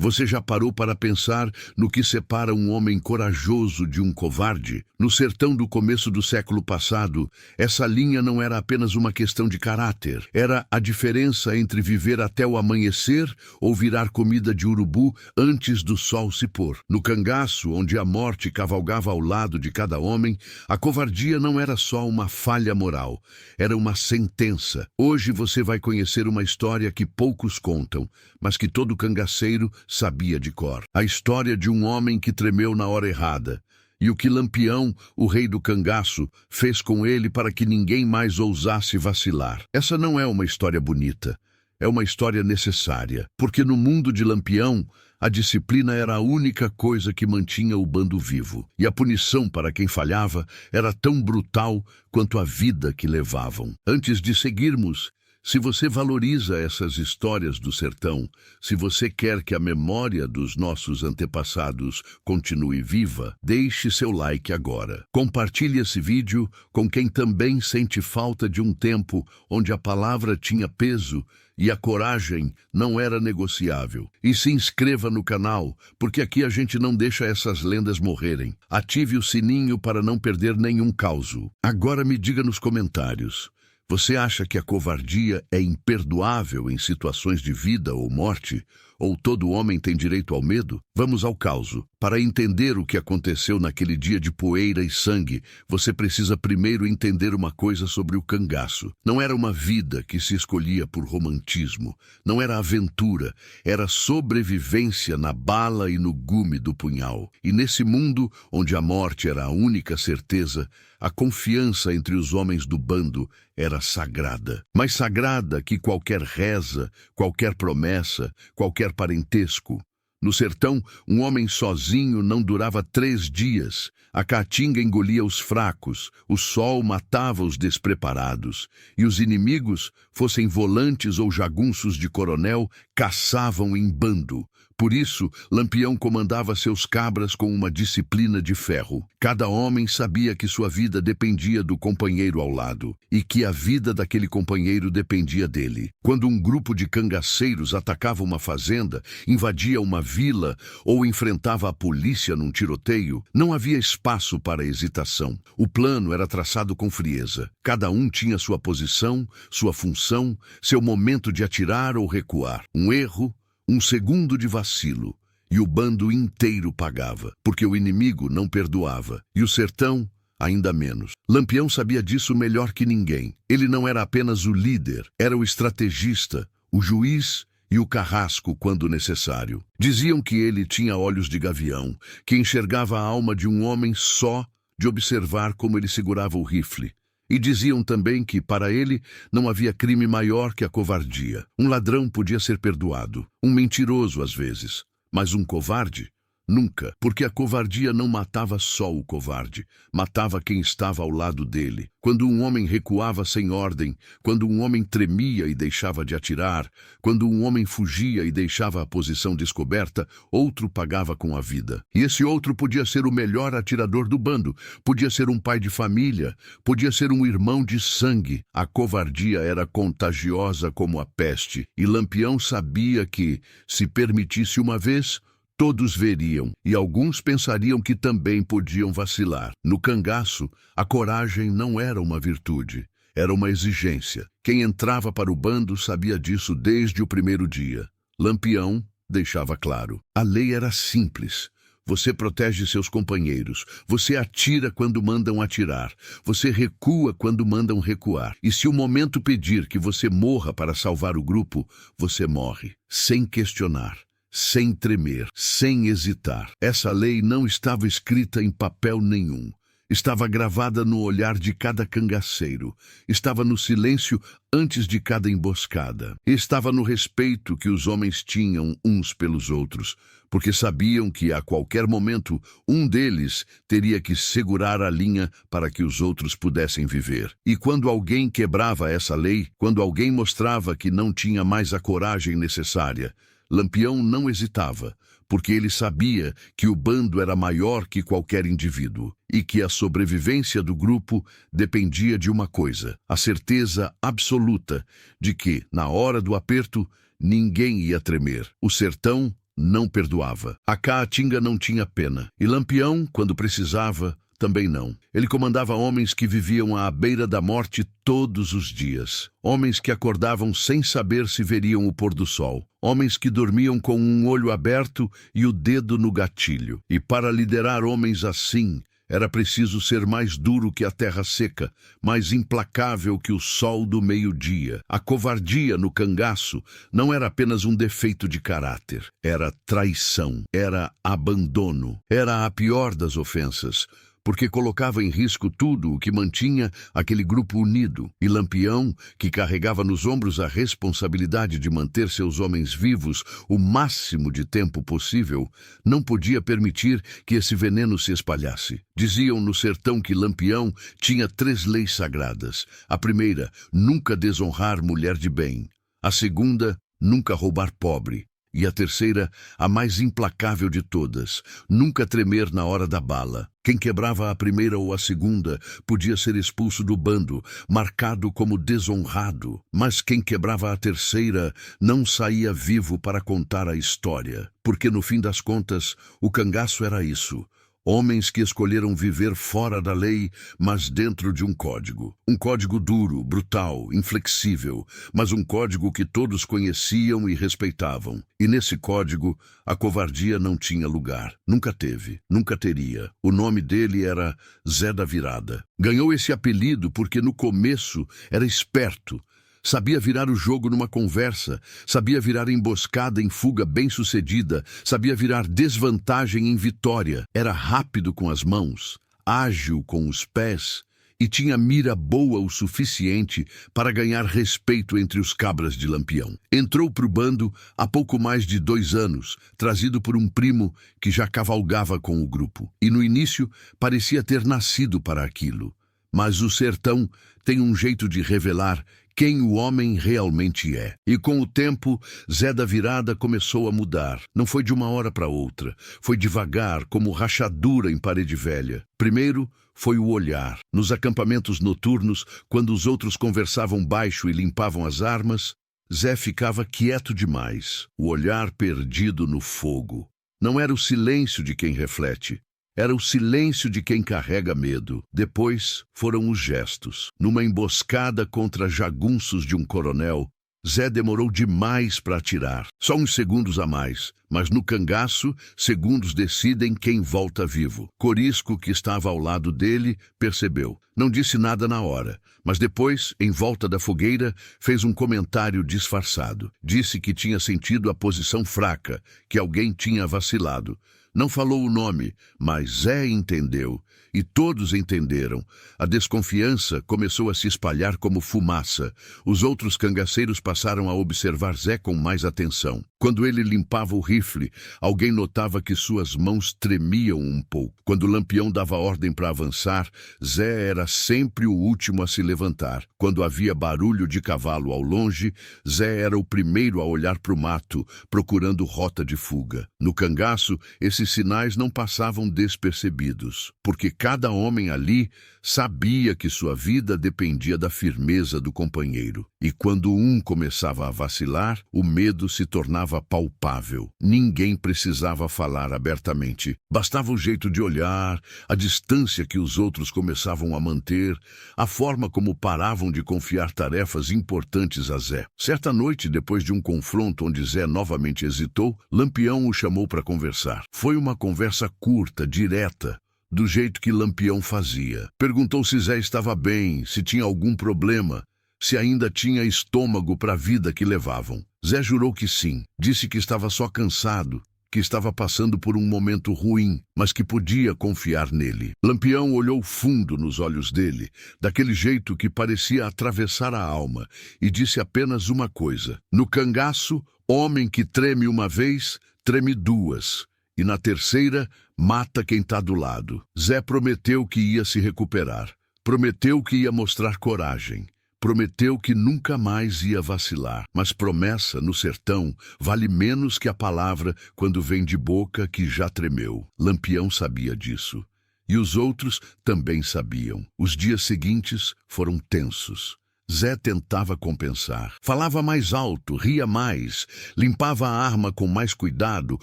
Você já parou para pensar no que separa um homem corajoso de um covarde? No sertão do começo do século passado, essa linha não era apenas uma questão de caráter. Era a diferença entre viver até o amanhecer ou virar comida de urubu antes do sol se pôr. No cangaço, onde a morte cavalgava ao lado de cada homem, a covardia não era só uma falha moral, era uma sentença. Hoje você vai conhecer uma história que poucos contam, mas que todo cangaceiro sabia de cor. A história de um homem que tremeu na hora errada, e o que Lampião, o rei do cangaço, fez com ele para que ninguém mais ousasse vacilar. Essa não é uma história bonita, é uma história necessária, porque no mundo de Lampião, a disciplina era a única coisa que mantinha o bando vivo, e a punição para quem falhava era tão brutal quanto a vida que levavam. Antes de seguirmos, se você valoriza essas histórias do sertão, se você quer que a memória dos nossos antepassados continue viva, deixe seu like agora. Compartilhe esse vídeo com quem também sente falta de um tempo onde a palavra tinha peso e a coragem não era negociável. E se inscreva no canal, porque aqui a gente não deixa essas lendas morrerem. Ative o sininho para não perder nenhum causo. Agora me diga nos comentários. Você acha que a covardia é imperdoável em situações de vida ou morte? Ou todo homem tem direito ao medo? Vamos ao causo. Para entender o que aconteceu naquele dia de poeira e sangue, você precisa primeiro entender uma coisa sobre o cangaço. Não era uma vida que se escolhia por romantismo. Não era aventura. Era sobrevivência na bala e no gume do punhal. E nesse mundo, onde a morte era a única certeza, a confiança entre os homens do bando era sagrada. Mais sagrada que qualquer reza, qualquer promessa, qualquer parentesco. No sertão, um homem sozinho não durava 3 dias. A caatinga engolia os fracos, o sol matava os despreparados, e os inimigos, fossem volantes ou jagunços de coronel, caçavam em bando. Por isso, Lampião comandava seus cabras com uma disciplina de ferro. Cada homem sabia que sua vida dependia do companheiro ao lado, e que a vida daquele companheiro dependia dele. Quando um grupo de cangaceiros atacava uma fazenda, invadia uma vila ou enfrentava a polícia num tiroteio, não havia espaço para hesitação. O plano era traçado com frieza. Cada um tinha sua posição, sua função, seu momento de atirar ou recuar. Um erro, um segundo de vacilo, e o bando inteiro pagava, porque o inimigo não perdoava, e o sertão ainda menos. Lampião sabia disso melhor que ninguém. Ele não era apenas o líder, era o estrategista, o juiz e o carrasco quando necessário. Diziam que ele tinha olhos de gavião, que enxergava a alma de um homem só de observar como ele segurava o rifle. E diziam também que, para ele, não havia crime maior que a covardia. Um ladrão podia ser perdoado, um mentiroso às vezes, mas um covarde? Nunca, porque a covardia não matava só o covarde, matava quem estava ao lado dele. Quando um homem recuava sem ordem, quando um homem tremia e deixava de atirar, quando um homem fugia e deixava a posição descoberta, outro pagava com a vida. E esse outro podia ser o melhor atirador do bando, podia ser um pai de família, podia ser um irmão de sangue. A covardia era contagiosa como a peste, e Lampião sabia que, se permitisse uma vez, todos veriam, e alguns pensariam que também podiam vacilar. No cangaço, a coragem não era uma virtude, era uma exigência. Quem entrava para o bando sabia disso desde o primeiro dia. Lampião deixava claro. A lei era simples. Você protege seus companheiros, você atira quando mandam atirar, você recua quando mandam recuar. E se o momento pedir que você morra para salvar o grupo, você morre, sem questionar, sem tremer, sem hesitar. Essa lei não estava escrita em papel nenhum. Estava gravada no olhar de cada cangaceiro. Estava no silêncio antes de cada emboscada. Estava no respeito que os homens tinham uns pelos outros, porque sabiam que a qualquer momento um deles teria que segurar a linha para que os outros pudessem viver. E quando alguém quebrava essa lei, quando alguém mostrava que não tinha mais a coragem necessária, Lampião não hesitava, porque ele sabia que o bando era maior que qualquer indivíduo e que a sobrevivência do grupo dependia de uma coisa: a certeza absoluta de que, na hora do aperto, ninguém ia tremer. O sertão, não perdoava. A Caatinga não tinha pena. E Lampião, quando precisava, também não. Ele comandava homens que viviam à beira da morte todos os dias. Homens que acordavam sem saber se veriam o pôr do sol. Homens que dormiam com um olho aberto e o dedo no gatilho. E para liderar homens assim, era preciso ser mais duro que a terra seca, mais implacável que o sol do meio-dia. A covardia no cangaço não era apenas um defeito de caráter. Era traição, era abandono, era a pior das ofensas, porque colocava em risco tudo o que mantinha aquele grupo unido. E Lampião, que carregava nos ombros a responsabilidade de manter seus homens vivos o máximo de tempo possível, não podia permitir que esse veneno se espalhasse. Diziam no sertão que Lampião tinha 3 leis sagradas. A primeira, nunca desonrar mulher de bem. A segunda, nunca roubar pobre. E a terceira, a mais implacável de todas, nunca tremer na hora da bala. Quem quebrava a primeira ou a segunda podia ser expulso do bando, marcado como desonrado. Mas quem quebrava a terceira não saía vivo para contar a história. Porque no fim das contas, o cangaço era isso. Homens que escolheram viver fora da lei, mas dentro de um código. Um código duro, brutal, inflexível, mas um código que todos conheciam e respeitavam. E nesse código, a covardia não tinha lugar. Nunca teve, nunca teria. O nome dele era Zé da Virada. Ganhou esse apelido porque no começo era esperto. Sabia virar o jogo numa conversa, sabia virar emboscada em fuga bem-sucedida, sabia virar desvantagem em vitória. Era rápido com as mãos, ágil com os pés e tinha mira boa o suficiente para ganhar respeito entre os cabras de Lampião. Entrou para o bando há pouco mais de 2 anos, trazido por um primo que já cavalgava com o grupo. E no início parecia ter nascido para aquilo. Mas o sertão tem um jeito de revelar quem o homem realmente é. E com o tempo, Zé da Virada começou a mudar. Não foi de uma hora para outra. Foi devagar, como rachadura em parede velha. Primeiro, foi o olhar. Nos acampamentos noturnos, quando os outros conversavam baixo e limpavam as armas, Zé ficava quieto demais, o olhar perdido no fogo. Não era o silêncio de quem reflete. Era o silêncio de quem carrega medo. Depois foram os gestos. Numa emboscada contra jagunços de um coronel, Zé demorou demais para atirar. Só uns segundos a mais. Mas no cangaço, segundos decidem quem volta vivo. Corisco, que estava ao lado dele, percebeu. Não disse nada na hora, mas depois, em volta da fogueira, fez um comentário disfarçado. Disse que tinha sentido a posição fraca, que alguém tinha vacilado. Não falou o nome, mas Zé entendeu, e todos entenderam. A desconfiança começou a se espalhar como fumaça. Os outros cangaceiros passaram a observar Zé com mais atenção. Quando ele limpava o rifle, alguém notava que suas mãos tremiam um pouco. Quando Lampião dava ordem para avançar, Zé era sempre o último a se levantar. Quando havia barulho de cavalo ao longe, Zé era o primeiro a olhar para o mato, procurando rota de fuga. No cangaço, esses sinais não passavam despercebidos, porque cada homem ali sabia que sua vida dependia da firmeza do companheiro. E quando um começava a vacilar, o medo se tornava palpável. Ninguém precisava falar abertamente. Bastava o jeito de olhar, a distância que os outros começavam a manter, a forma como paravam de confiar tarefas importantes a Zé. Certa noite, depois de um confronto onde Zé novamente hesitou, Lampião o chamou para conversar. Foi uma conversa curta, direta, do jeito que Lampião fazia. Perguntou se Zé estava bem, se tinha algum problema, se ainda tinha estômago para a vida que levavam. Zé jurou que sim. Disse que estava só cansado, que estava passando por um momento ruim, mas que podia confiar nele. Lampião olhou fundo nos olhos dele, daquele jeito que parecia atravessar a alma, e disse apenas uma coisa: no cangaço, homem que treme uma vez, treme 2. E na terceira, mata quem está do lado. Zé prometeu que ia se recuperar. Prometeu que ia mostrar coragem. Prometeu que nunca mais ia vacilar. Mas promessa, no sertão, vale menos que a palavra quando vem de boca que já tremeu. Lampião sabia disso. E os outros também sabiam. Os dias seguintes foram tensos. Zé tentava compensar. Falava mais alto, ria mais, limpava a arma com mais cuidado,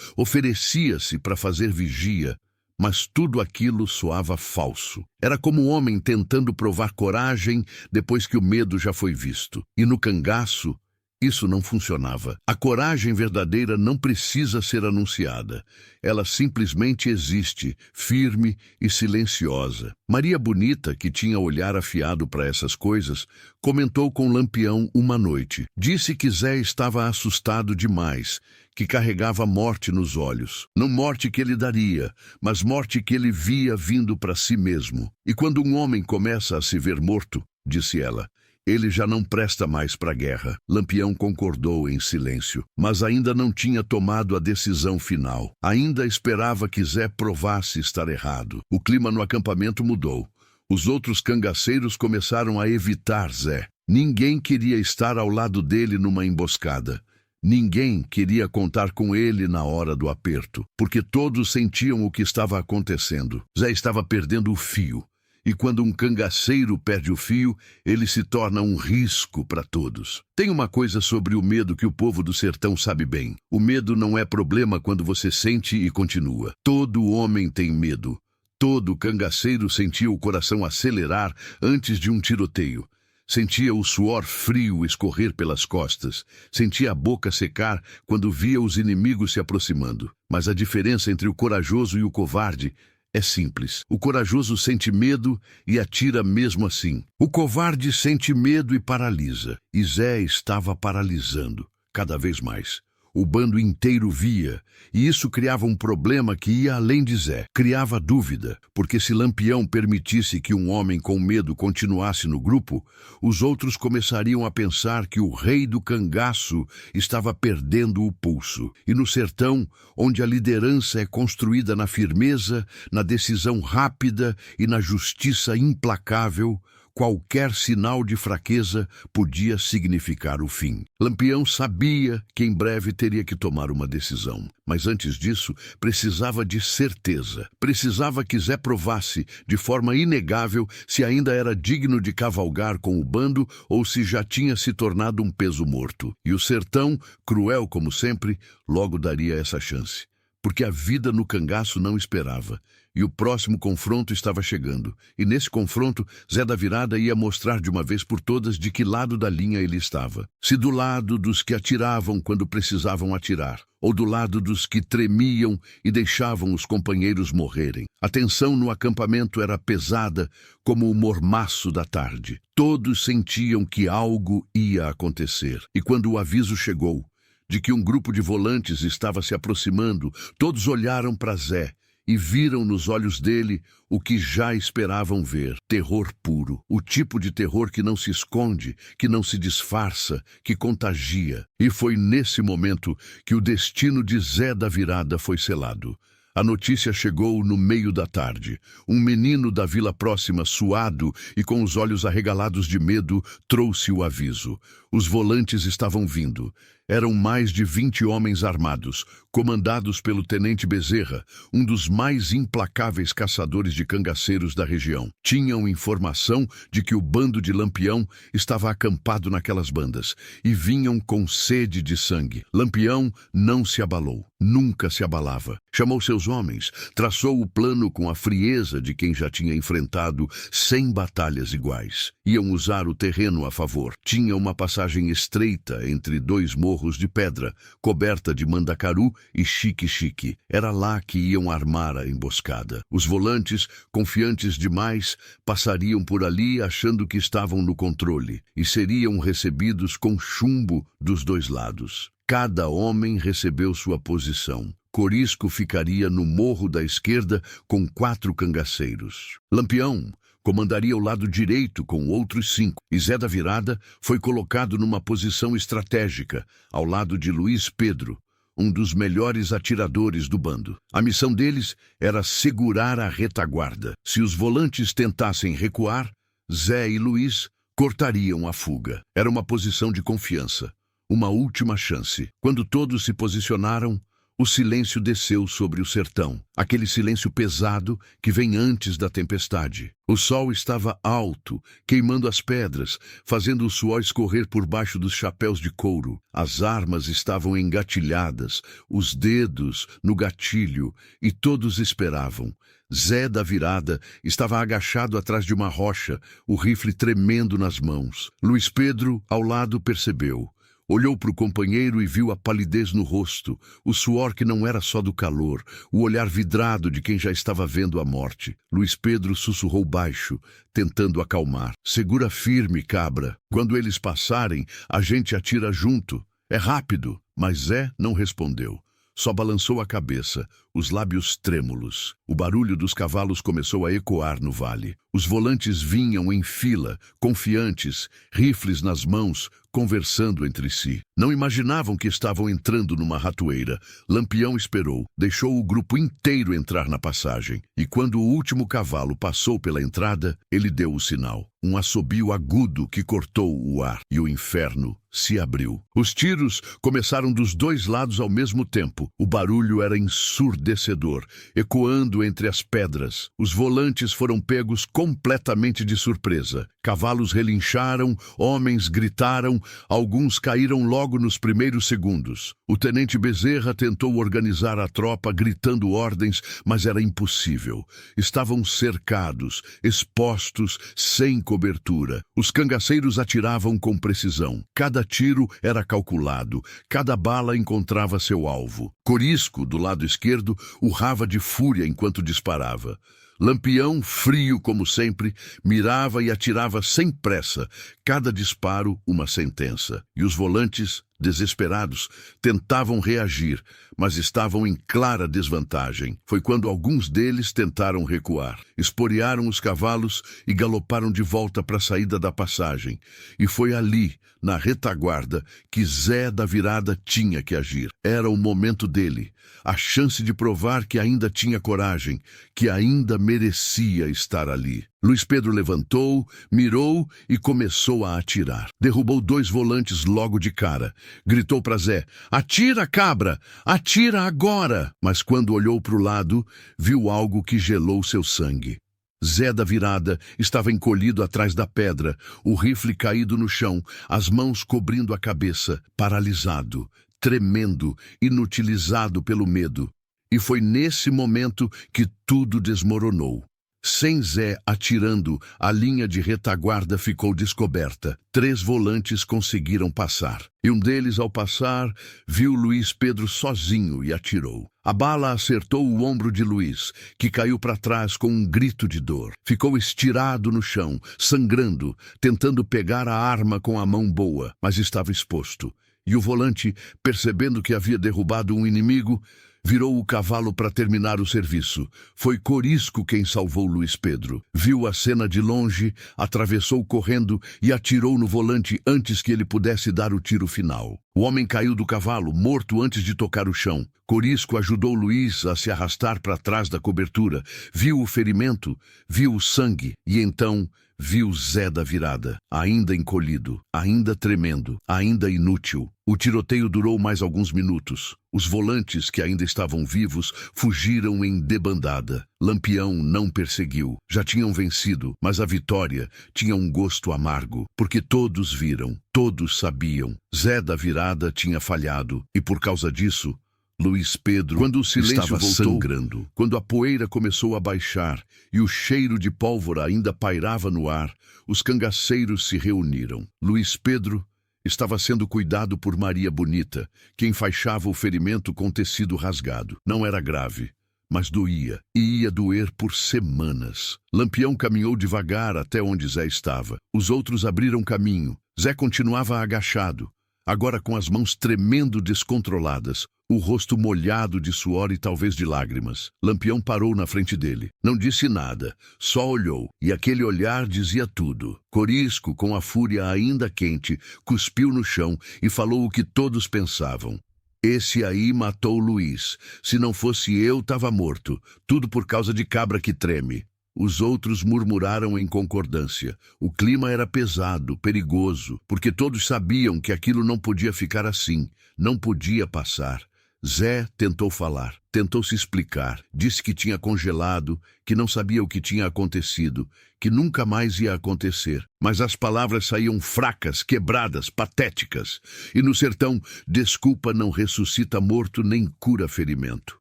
oferecia-se para fazer vigia, mas tudo aquilo soava falso. Era como um homem tentando provar coragem depois que o medo já foi visto. E no cangaço, isso não funcionava. A coragem verdadeira não precisa ser anunciada. Ela simplesmente existe, firme e silenciosa. Maria Bonita, que tinha olhar afiado para essas coisas, comentou com Lampião uma noite. Disse que Zé estava assustado demais, que carregava morte nos olhos. Não morte que ele daria, mas morte que ele via vindo para si mesmo. E quando um homem começa a se ver morto, disse ela, ele já não presta mais para a guerra. Lampião concordou em silêncio, mas ainda não tinha tomado a decisão final. Ainda esperava que Zé provasse estar errado. O clima no acampamento mudou. Os outros cangaceiros começaram a evitar Zé. Ninguém queria estar ao lado dele numa emboscada. Ninguém queria contar com ele na hora do aperto, porque todos sentiam o que estava acontecendo. Zé estava perdendo o fio. E quando um cangaceiro perde o fio, ele se torna um risco para todos. Tem uma coisa sobre o medo que o povo do sertão sabe bem. O medo não é problema quando você sente e continua. Todo homem tem medo. Todo cangaceiro sentia o coração acelerar antes de um tiroteio. Sentia o suor frio escorrer pelas costas. Sentia a boca secar quando via os inimigos se aproximando. Mas a diferença entre o corajoso e o covarde é simples. O corajoso sente medo e atira mesmo assim. O covarde sente medo e paralisa. E Zé estava paralisando, cada vez mais. O bando inteiro via, e isso criava um problema que ia além de Zé. Criava dúvida, porque se Lampião permitisse que um homem com medo continuasse no grupo, os outros começariam a pensar que o rei do cangaço estava perdendo o pulso. E no sertão, onde a liderança é construída na firmeza, na decisão rápida e na justiça implacável, qualquer sinal de fraqueza podia significar o fim. Lampião sabia que em breve teria que tomar uma decisão, mas antes disso precisava de certeza. Precisava que Zé provasse, de forma inegável, se ainda era digno de cavalgar com o bando ou se já tinha se tornado um peso morto. E o sertão, cruel como sempre, logo daria essa chance. Porque a vida no cangaço não esperava. E o próximo confronto estava chegando. E nesse confronto, Zé da Virada ia mostrar de uma vez por todas de que lado da linha ele estava. Se do lado dos que atiravam quando precisavam atirar, ou do lado dos que tremiam e deixavam os companheiros morrerem. A tensão no acampamento era pesada como o mormaço da tarde. Todos sentiam que algo ia acontecer. E quando o aviso chegou de que um grupo de volantes estava se aproximando, todos olharam para Zé e viram nos olhos dele o que já esperavam ver. Terror puro. O tipo de terror que não se esconde, que não se disfarça, que contagia. E foi nesse momento que o destino de Zé da Virada foi selado. A notícia chegou no meio da tarde. Um menino da vila próxima, suado e com os olhos arregalados de medo, trouxe o aviso. Os volantes estavam vindo. Eram mais de 20 homens armados, comandados pelo tenente Bezerra, um dos mais implacáveis caçadores de cangaceiros da região. Tinham informação de que o bando de Lampião estava acampado naquelas bandas e vinham com sede de sangue. Lampião não se abalou, nunca se abalava. Chamou seus homens, traçou o plano com a frieza de quem já tinha enfrentado 100 batalhas iguais. Iam usar o terreno a favor. Tinha uma passagem estreita entre dois morros de pedra, coberta de mandacaru e xique-xique. Era lá que iam armar a emboscada. Os volantes, confiantes demais, passariam por ali achando que estavam no controle e seriam recebidos com chumbo dos dois lados. Cada homem recebeu sua posição. Corisco ficaria no morro da esquerda com 4 cangaceiros. Lampião comandaria o lado direito com outros 5, e Zé da Virada foi colocado numa posição estratégica, ao lado de Luiz Pedro, um dos melhores atiradores do bando. A missão deles era segurar a retaguarda. Se os volantes tentassem recuar, Zé e Luiz cortariam a fuga. Era uma posição de confiança, uma última chance. Quando todos se posicionaram, O silêncio desceu sobre o sertão, aquele silêncio pesado que vem antes da tempestade. O sol estava alto, queimando as pedras, fazendo o suor escorrer por baixo dos chapéus de couro. As armas estavam engatilhadas, os dedos no gatilho, e todos esperavam. Zé da Virada estava agachado atrás de uma rocha, o rifle tremendo nas mãos. Luís Pedro, ao lado, percebeu. Olhou para o companheiro e viu a palidez no rosto, o suor que não era só do calor, o olhar vidrado de quem já estava vendo a morte. Luís Pedro sussurrou baixo, tentando acalmar. Segura firme, cabra. Quando eles passarem, a gente atira junto. É rápido. Mas Zé não respondeu. Só balançou a cabeça, os lábios trêmulos. O barulho dos cavalos começou a ecoar no vale. Os volantes vinham em fila, confiantes, rifles nas mãos, conversando entre si. Não imaginavam que estavam entrando numa ratoeira. Lampião esperou, deixou o grupo inteiro entrar na passagem. E quando o último cavalo passou pela entrada, ele deu o sinal. Um assobio agudo que cortou o ar, e o inferno se abriu. Os tiros começaram dos dois lados ao mesmo tempo. O barulho era ensurdecedor, ecoando entre as pedras. Os volantes foram pegos completamente de surpresa. Cavalos relincharam, homens gritaram, alguns caíram logo nos primeiros segundos. O tenente Bezerra tentou organizar a tropa gritando ordens, mas era impossível. Estavam cercados, expostos, sem cobertura. Os cangaceiros atiravam com precisão. Cada tiro era calculado, cada bala encontrava seu alvo. Corisco, do lado esquerdo, urrava de fúria enquanto disparava. Lampião, frio como sempre, mirava e atirava sem pressa, cada disparo uma sentença. E os volantes, desesperados, tentavam reagir, mas estavam em clara desvantagem. Foi quando alguns deles tentaram recuar. Esporearam os cavalos e galoparam de volta para a saída da passagem. E foi ali, na retaguarda, que Zé da Virada tinha que agir. Era o momento dele, a chance de provar que ainda tinha coragem, que ainda merecia estar ali. Luís Pedro levantou, mirou e começou a atirar. Derrubou 2 volantes logo de cara. Gritou para Zé, atira, cabra! Atira agora! Mas quando olhou para o lado, viu algo que gelou seu sangue. Zé da Virada estava encolhido atrás da pedra, o rifle caído no chão, as mãos cobrindo a cabeça, paralisado, tremendo, inutilizado pelo medo. E foi nesse momento que tudo desmoronou. Sem Zé atirando, a linha de retaguarda ficou descoberta. 3 volantes conseguiram passar. E um deles, ao passar, viu Luís Pedro sozinho e atirou. A bala acertou o ombro de Luís, que caiu para trás com um grito de dor. Ficou estirado no chão, sangrando, tentando pegar a arma com a mão boa, mas estava exposto. E o volante, percebendo que havia derrubado um inimigo, virou o cavalo para terminar o serviço. Foi Corisco quem salvou Luís Pedro. Viu a cena de longe, atravessou correndo e atirou no volante antes que ele pudesse dar o tiro final. O homem caiu do cavalo, morto antes de tocar o chão. Corisco ajudou Luís a se arrastar para trás da cobertura. Viu o ferimento, viu o sangue e então viu Zé da Virada, ainda encolhido, ainda tremendo, ainda inútil. O tiroteio durou mais alguns minutos. Os volantes, que ainda estavam vivos, fugiram em debandada. Lampião não perseguiu. Já tinham vencido, mas a vitória tinha um gosto amargo, porque todos viram, todos sabiam. Zé da Virada tinha falhado, e por causa disso, Luís Pedro, quando o silêncio estava voltou, sangrando. quando a poeira começou a baixar e o cheiro de pólvora ainda pairava no ar, os cangaceiros se reuniram. Luís Pedro estava sendo cuidado por Maria Bonita, que enfaixava o ferimento com tecido rasgado. Não era grave, mas doía, e ia doer por semanas. Lampião caminhou devagar até onde Zé estava. Os outros abriram caminho. Zé continuava agachado, agora com as mãos tremendo descontroladas, o rosto molhado de suor e talvez de lágrimas. Lampião parou na frente dele. Não disse nada, só olhou, e aquele olhar dizia tudo. Corisco, com a fúria ainda quente, cuspiu no chão e falou o que todos pensavam. Esse aí matou Luís. Se não fosse eu, tava morto. Tudo por causa de cabra que treme. Os outros murmuraram em concordância. O clima era pesado, perigoso, porque todos sabiam que aquilo não podia ficar assim, não podia passar. Zé tentou falar, tentou se explicar, disse que tinha congelado, que não sabia o que tinha acontecido, que nunca mais ia acontecer. Mas as palavras saíam fracas, quebradas, patéticas. E no sertão, desculpa não ressuscita morto nem cura ferimento.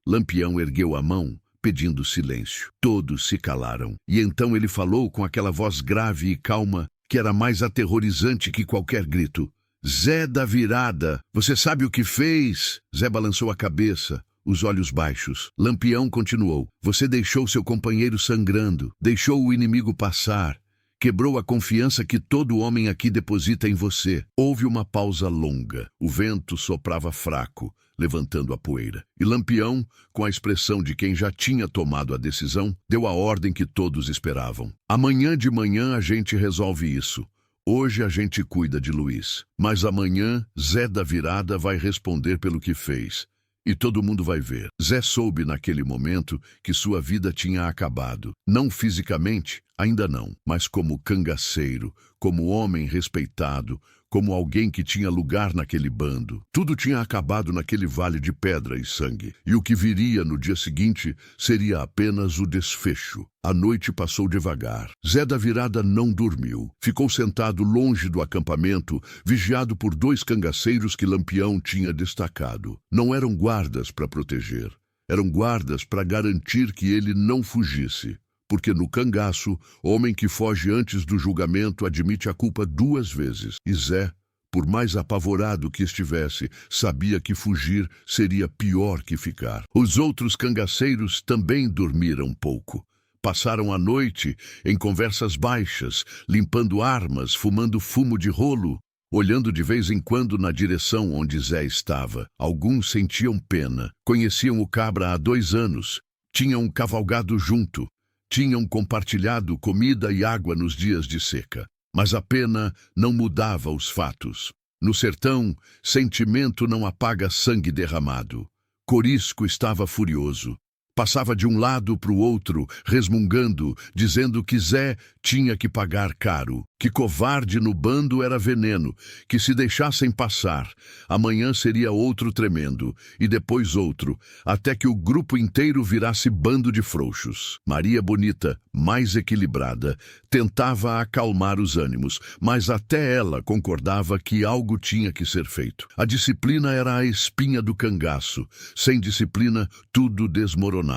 Lampião ergueu a mão, pedindo silêncio. Todos se calaram. E então ele falou com aquela voz grave e calma, que era mais aterrorizante que qualquer grito. Zé da Virada, você sabe o que fez? Zé balançou a cabeça, os olhos baixos. Lampião continuou. Você deixou seu companheiro sangrando, deixou o inimigo passar, quebrou a confiança que todo homem aqui deposita em você. Houve uma pausa longa. O vento soprava fraco, levantando a poeira. E Lampião, com a expressão de quem já tinha tomado a decisão, deu a ordem que todos esperavam. Amanhã de manhã a gente resolve isso. Hoje a gente cuida de Luiz, mas amanhã Zé da Virada vai responder pelo que fez. E todo mundo vai ver. Zé soube naquele momento que sua vida tinha acabado. Não fisicamente, ainda não, mas como cangaceiro, como homem respeitado, como alguém que tinha lugar naquele bando. Tudo tinha acabado naquele vale de pedra e sangue. E o que viria no dia seguinte seria apenas o desfecho. A noite passou devagar. Zé da Virada não dormiu. Ficou sentado longe do acampamento, vigiado por 2 cangaceiros que Lampião tinha destacado. Não eram guardas para proteger. Eram guardas para garantir que ele não fugisse. Porque no cangaço, homem que foge antes do julgamento admite a culpa 2 vezes. E Zé, por mais apavorado que estivesse, sabia que fugir seria pior que ficar. Os outros cangaceiros também dormiram pouco. Passaram a noite em conversas baixas, limpando armas, fumando fumo de rolo, olhando de vez em quando na direção onde Zé estava. Alguns sentiam pena. Conheciam o cabra há 2 anos. Tinham cavalgado junto. Tinham compartilhado comida e água nos dias de seca. Mas a pena não mudava os fatos. No sertão, sentimento não apaga sangue derramado. Corisco estava furioso. Passava de um lado para o outro, resmungando, dizendo que Zé tinha que pagar caro, que covarde no bando era veneno, que se deixassem passar, amanhã seria outro tremendo, e depois outro, até que o grupo inteiro virasse bando de frouxos. Maria Bonita, mais equilibrada, tentava acalmar os ânimos, mas até ela concordava que algo tinha que ser feito. A disciplina era a espinha do cangaço. Sem disciplina, tudo desmoronava.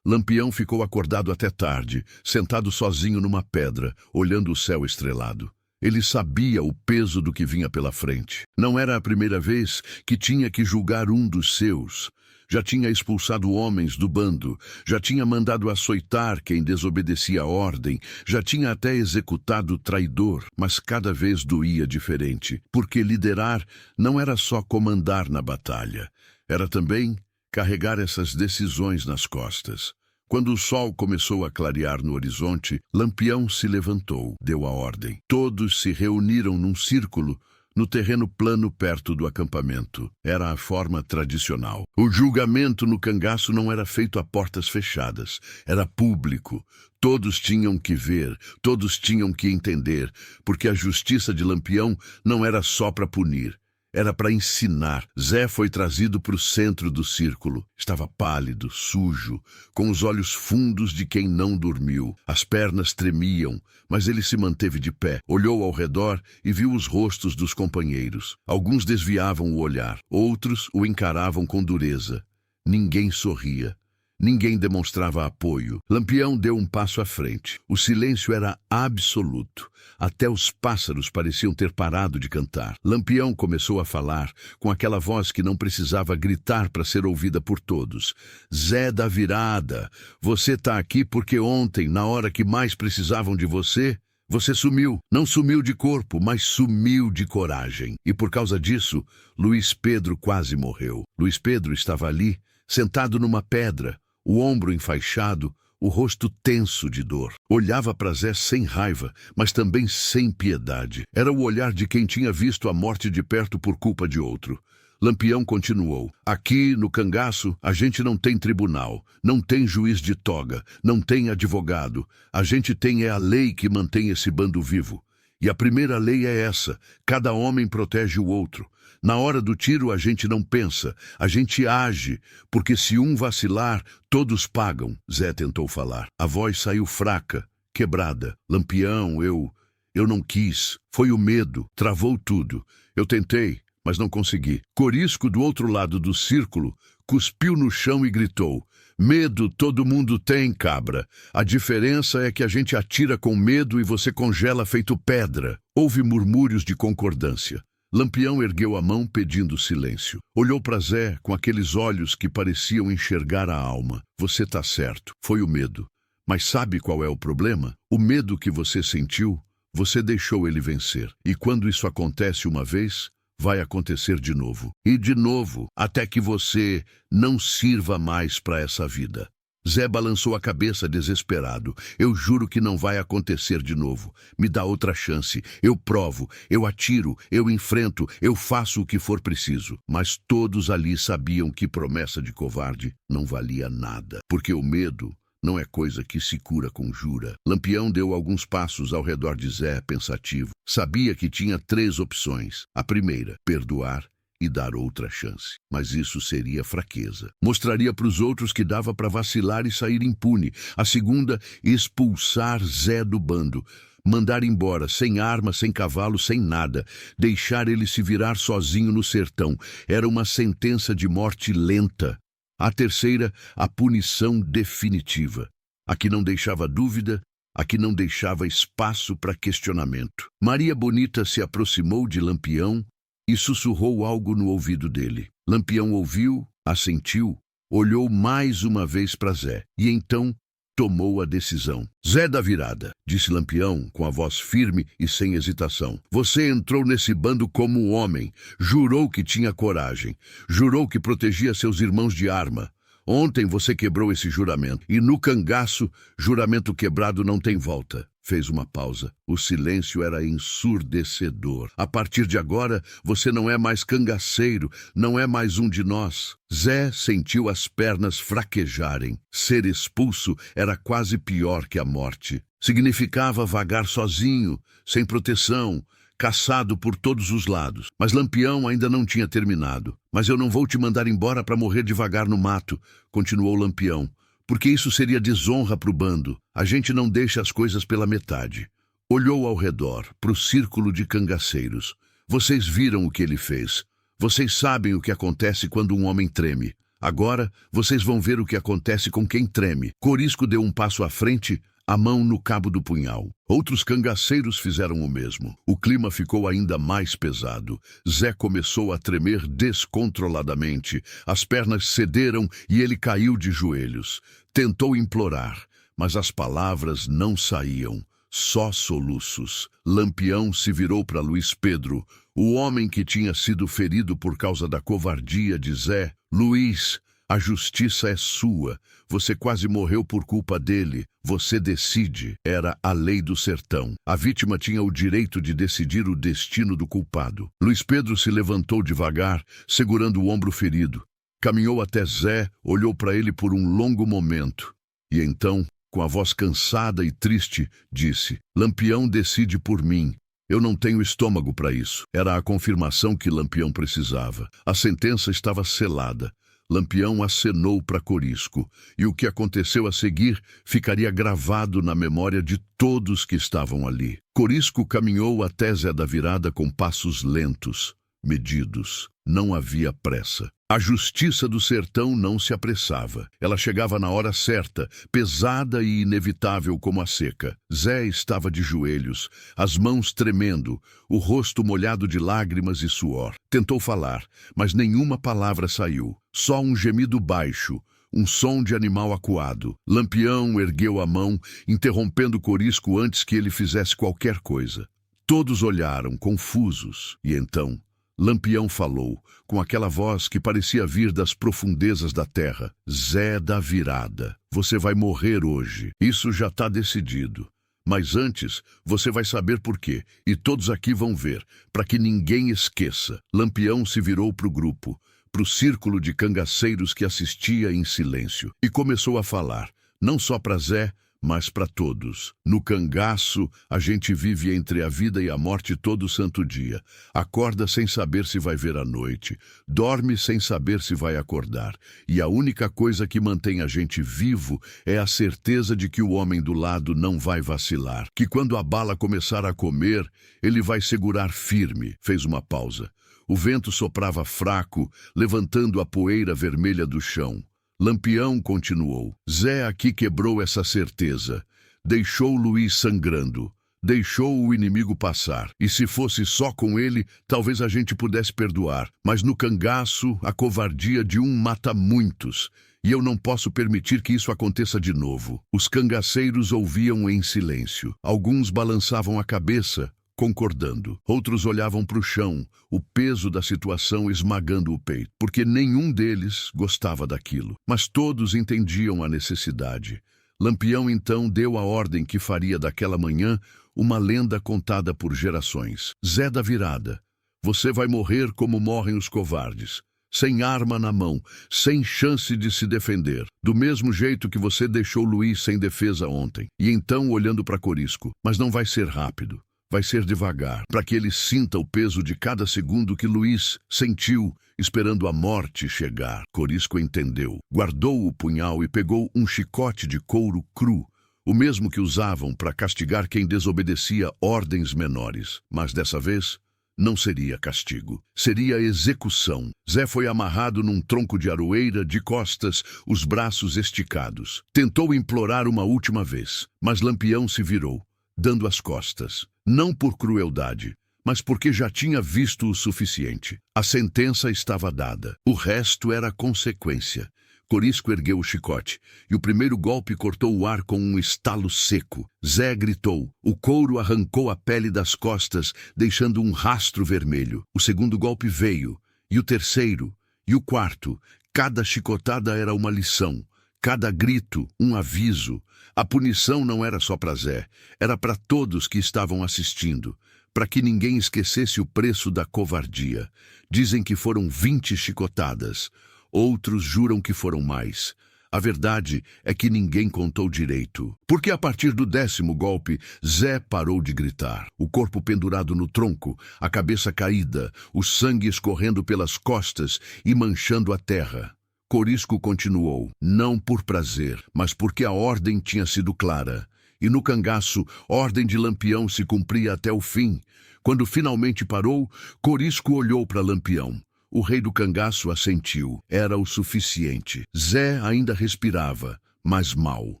Lampião ficou acordado até tarde, sentado sozinho numa pedra, olhando o céu estrelado. Ele sabia o peso do que vinha pela frente. Não era a primeira vez que tinha que julgar um dos seus. Já tinha expulsado homens do bando, já tinha mandado açoitar quem desobedecia a ordem, já tinha até executado traidor, mas cada vez doía diferente, porque liderar não era só comandar na batalha, era também carregar essas decisões nas costas. Quando o sol começou a clarear no horizonte, Lampião se levantou, deu a ordem. Todos se reuniram num círculo, no terreno plano perto do acampamento. Era a forma tradicional. O julgamento no cangaço não era feito a portas fechadas. Era público. Todos tinham que ver, todos tinham que entender, porque a justiça de Lampião não era só para punir. Era para ensinar. Zé foi trazido para o centro do círculo. Estava pálido, sujo, com os olhos fundos de quem não dormiu. As pernas tremiam, mas ele se manteve de pé. Olhou ao redor e viu os rostos dos companheiros. Alguns desviavam o olhar, outros o encaravam com dureza. Ninguém sorria. Ninguém demonstrava apoio. Lampião deu um passo à frente. O silêncio era absoluto. Até os pássaros pareciam ter parado de cantar. Lampião começou a falar, com aquela voz que não precisava gritar para ser ouvida por todos. Zé da Virada, você está aqui porque ontem, na hora que mais precisavam de você, você sumiu. Não sumiu de corpo, mas sumiu de coragem. E por causa disso, Luiz Pedro quase morreu. Luiz Pedro estava ali, sentado numa pedra, o ombro enfaixado, o rosto tenso de dor. Olhava para Zé sem raiva, mas também sem piedade. Era o olhar de quem tinha visto a morte de perto por culpa de outro. Lampião continuou. Aqui, no cangaço, a gente não tem tribunal, não tem juiz de toga, não tem advogado. A gente tem a lei que mantém esse bando vivo. E a primeira lei é essa: cada homem protege o outro. Na hora do tiro a gente não pensa, a gente age, porque se um vacilar, todos pagam, Zé tentou falar. A voz saiu fraca, quebrada. Lampião, eu não quis. Foi o medo, travou tudo. Eu tentei, mas não consegui. Corisco, do outro lado do círculo, cuspiu no chão e gritou: medo todo mundo tem, cabra. A diferença é que a gente atira com medo e você congela feito pedra. Houve murmúrios de concordância. Lampião ergueu a mão pedindo silêncio. Olhou para Zé com aqueles olhos que pareciam enxergar a alma. Você tá certo, foi o medo. Mas sabe qual é o problema? O medo que você sentiu, você deixou ele vencer. E quando isso acontece uma vez, vai acontecer de novo. E de novo, até que você não sirva mais para essa vida. Zé balançou a cabeça desesperado. Eu juro que não vai acontecer de novo. Me dá outra chance. Eu provo, eu atiro, eu enfrento, eu faço o que for preciso. Mas todos ali sabiam que promessa de covarde não valia nada. Porque o medo não é coisa que se cura com jura. Lampião deu alguns passos ao redor de Zé, pensativo. Sabia que tinha 3 opções. A primeira, perdoar e dar outra chance. Mas isso seria fraqueza. Mostraria para os outros que dava para vacilar e sair impune. A segunda, expulsar Zé do bando. Mandar embora, sem arma, sem cavalo, sem nada. Deixar ele se virar sozinho no sertão. Era uma sentença de morte lenta. A terceira, a punição definitiva. A que não deixava dúvida, a que não deixava espaço para questionamento. Maria Bonita se aproximou de Lampião e sussurrou algo no ouvido dele. Lampião ouviu, assentiu, olhou mais uma vez para Zé e então tomou a decisão. Zé da Virada, disse Lampião com a voz firme e sem hesitação. Você entrou nesse bando como homem, jurou que tinha coragem, jurou que protegia seus irmãos de arma. Ontem você quebrou esse juramento e no cangaço, juramento quebrado não tem volta. Fez uma pausa. O silêncio era ensurdecedor. A partir de agora, você não é mais cangaceiro, não é mais um de nós. Zé sentiu as pernas fraquejarem. Ser expulso era quase pior que a morte. Significava vagar sozinho, sem proteção, caçado por todos os lados. Mas Lampião ainda não tinha terminado. Mas eu não vou te mandar embora para morrer devagar no mato, continuou Lampião. Porque isso seria desonra para o bando. A gente não deixa as coisas pela metade. Olhou ao redor, para o círculo de cangaceiros. Vocês viram o que ele fez. Vocês sabem o que acontece quando um homem treme. Agora, vocês vão ver o que acontece com quem treme. Corisco deu um passo à frente, a mão no cabo do punhal. Outros cangaceiros fizeram o mesmo. O clima ficou ainda mais pesado. Zé começou a tremer descontroladamente. As pernas cederam e ele caiu de joelhos. Tentou implorar, mas as palavras não saíam. Só soluços. Lampião se virou para Luiz Pedro, o homem que tinha sido ferido por causa da covardia de Zé. Luiz, a justiça é sua. Você quase morreu por culpa dele. Você decide. Era a lei do sertão. A vítima tinha o direito de decidir o destino do culpado. Luiz Pedro se levantou devagar, segurando o ombro ferido. Caminhou até Zé, olhou para ele por um longo momento. E então, com a voz cansada e triste, disse: Lampião decide por mim. Eu não tenho estômago para isso. Era a confirmação que Lampião precisava. A sentença estava selada. Lampião acenou para Corisco, e o que aconteceu a seguir ficaria gravado na memória de todos que estavam ali. Corisco caminhou até Zé da Virada com passos lentos, medidos. Não havia pressa. A justiça do sertão não se apressava. Ela chegava na hora certa, pesada e inevitável como a seca. Zé estava de joelhos, as mãos tremendo, o rosto molhado de lágrimas e suor. Tentou falar, mas nenhuma palavra saiu. Só um gemido baixo, um som de animal acuado. Lampião ergueu a mão, interrompendo Corisco antes que ele fizesse qualquer coisa. Todos olharam, confusos, e então Lampião falou, com aquela voz que parecia vir das profundezas da terra. Zé da Virada, você vai morrer hoje. Isso já está decidido. Mas antes, você vai saber por quê, e todos aqui vão ver, para que ninguém esqueça. Lampião se virou para o grupo, para o círculo de cangaceiros que assistia em silêncio, e começou a falar, não só para Zé, mas para todos. No cangaço, a gente vive entre a vida e a morte todo santo dia. Acorda sem saber se vai ver a noite. Dorme sem saber se vai acordar. E a única coisa que mantém a gente vivo é a certeza de que o homem do lado não vai vacilar. Que quando a bala começar a comer, ele vai segurar firme. Fez uma pausa. O vento soprava fraco, levantando a poeira vermelha do chão. Lampião continuou. Zé aqui quebrou essa certeza. Deixou Luiz sangrando. Deixou o inimigo passar. E se fosse só com ele, talvez a gente pudesse perdoar. Mas no cangaço, a covardia de um mata muitos. E eu não posso permitir que isso aconteça de novo. Os cangaceiros ouviam em silêncio. Alguns balançavam a cabeça, concordando. Outros olhavam para o chão, o peso da situação esmagando o peito, porque nenhum deles gostava daquilo. Mas todos entendiam a necessidade. Lampião então deu a ordem que faria daquela manhã uma lenda contada por gerações. Zé da Virada, você vai morrer como morrem os covardes. Sem arma na mão, sem chance de se defender. Do mesmo jeito que você deixou Luiz sem defesa ontem. E então olhando para Corisco, mas não vai ser rápido. Vai ser devagar, para que ele sinta o peso de cada segundo que Luiz sentiu, esperando a morte chegar. Corisco entendeu. Guardou o punhal e pegou um chicote de couro cru, o mesmo que usavam para castigar quem desobedecia ordens menores. Mas dessa vez, não seria castigo. Seria execução. Zé foi amarrado num tronco de aroeira, de costas, os braços esticados. Tentou implorar uma última vez, mas Lampião se virou, dando as costas. Não por crueldade, mas porque já tinha visto o suficiente. A sentença estava dada. O resto era consequência. Corisco ergueu o chicote, e o primeiro golpe cortou o ar com um estalo seco. Zé gritou. O couro arrancou a pele das costas, deixando um rastro vermelho. O segundo golpe veio, e o terceiro, e o quarto. Cada chicotada era uma lição. Cada grito, um aviso. A punição não era só para Zé, era para todos que estavam assistindo, para que ninguém esquecesse o preço da covardia. Dizem que foram 20 chicotadas, outros juram que foram mais. A verdade é que ninguém contou direito, porque a partir do 10º golpe, Zé parou de gritar. O corpo pendurado no tronco, a cabeça caída, o sangue escorrendo pelas costas e manchando a terra. Corisco continuou, não por prazer, mas porque a ordem tinha sido clara. E no cangaço, ordem de Lampião se cumpria até o fim. Quando finalmente parou, Corisco olhou para Lampião. O rei do cangaço assentiu. Era o suficiente. Zé ainda respirava, mas mal.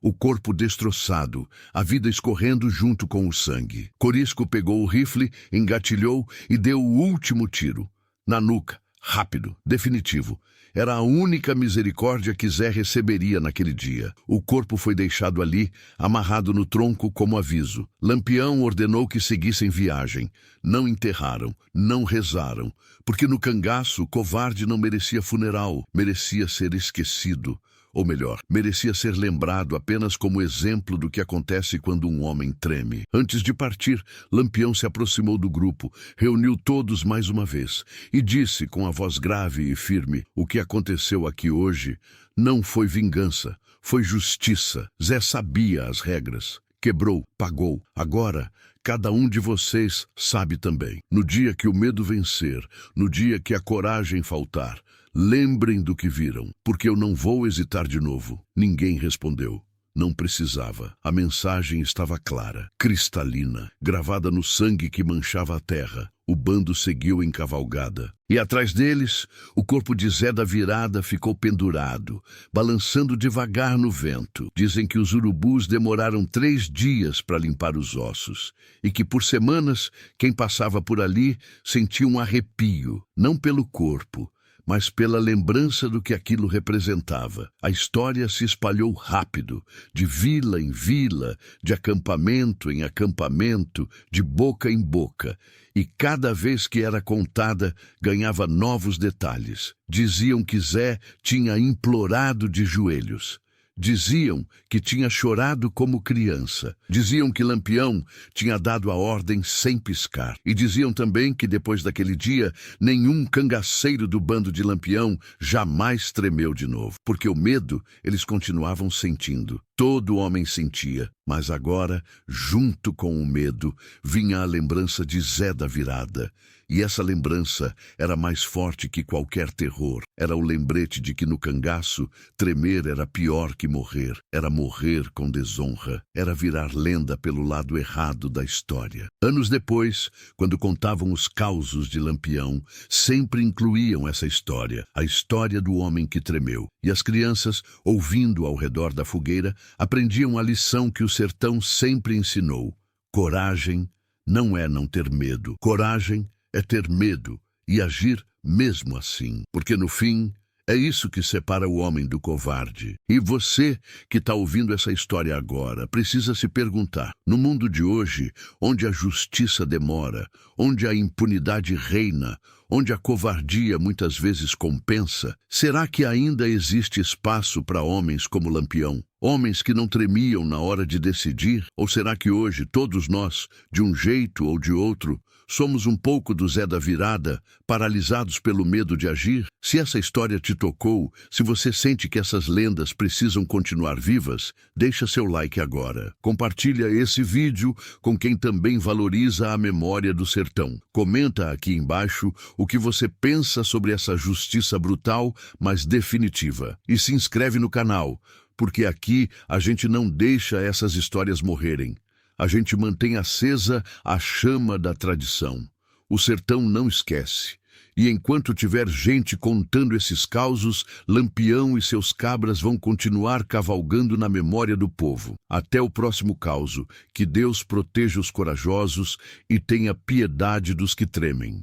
O corpo destroçado, a vida escorrendo junto com o sangue. Corisco pegou o rifle, engatilhou e deu o último tiro. Na nuca, rápido, definitivo. Era a única misericórdia que Zé receberia naquele dia. O corpo foi deixado ali, amarrado no tronco como aviso. Lampião ordenou que seguissem viagem. Não enterraram, não rezaram, porque no cangaço, covarde não merecia funeral, merecia ser esquecido. Ou melhor, merecia ser lembrado apenas como exemplo do que acontece quando um homem treme. Antes de partir, Lampião se aproximou do grupo, reuniu todos mais uma vez e disse com a voz grave e firme: o que aconteceu aqui hoje não foi vingança, foi justiça. Zé sabia as regras. Quebrou, pagou. Agora, cada um de vocês sabe também. No dia que o medo vencer, no dia que a coragem faltar, lembrem do que viram, porque eu não vou hesitar de novo. Ninguém respondeu. Não precisava. A mensagem estava clara, cristalina, gravada no sangue que manchava a terra. O bando seguiu em cavalgada. E atrás deles, o corpo de Zé da Virada ficou pendurado, balançando devagar no vento. Dizem que os urubus demoraram 3 dias para limpar os ossos, e que por semanas, quem passava por ali sentia um arrepio, não pelo corpo, mas pela lembrança do que aquilo representava. A história se espalhou rápido, de vila em vila, de acampamento em acampamento, de boca em boca, e cada vez que era contada, ganhava novos detalhes. Diziam que Zé tinha implorado de joelhos. Diziam que tinha chorado como criança. Diziam que Lampião tinha dado a ordem sem piscar. E diziam também que depois daquele dia, nenhum cangaceiro do bando de Lampião jamais tremeu de novo. Porque o medo eles continuavam sentindo. Todo homem sentia, mas agora, junto com o medo, vinha a lembrança de Zé da Virada. E essa lembrança era mais forte que qualquer terror. Era o lembrete de que no cangaço, tremer era pior que morrer. Era morrer com desonra. Era virar lenda pelo lado errado da história. Anos depois, quando contavam os causos de Lampião, sempre incluíam essa história, a história do homem que tremeu. E as crianças, ouvindo ao redor da fogueira, aprendiam a lição que o sertão sempre ensinou. Coragem não é não ter medo. Coragem é ter medo e agir mesmo assim. Porque no fim, é isso que separa o homem do covarde. E você, que está ouvindo essa história agora, precisa se perguntar, no mundo de hoje, onde a justiça demora, onde a impunidade reina, onde a covardia muitas vezes compensa, será que ainda existe espaço para homens como Lampião? Homens que não tremiam na hora de decidir? Ou será que hoje todos nós, de um jeito ou de outro, somos um pouco do Zé da Virada, paralisados pelo medo de agir? Se essa história te tocou, se você sente que essas lendas precisam continuar vivas, deixa seu like agora. Compartilha esse vídeo com quem também valoriza a memória do sertão. Comenta aqui embaixo o que você pensa sobre essa justiça brutal, mas definitiva. E se inscreve no canal, porque aqui a gente não deixa essas histórias morrerem. A gente mantém acesa a chama da tradição. O sertão não esquece. E enquanto tiver gente contando esses causos, Lampião e seus cabras vão continuar cavalgando na memória do povo. Até o próximo causo. Que Deus proteja os corajosos e tenha piedade dos que tremem.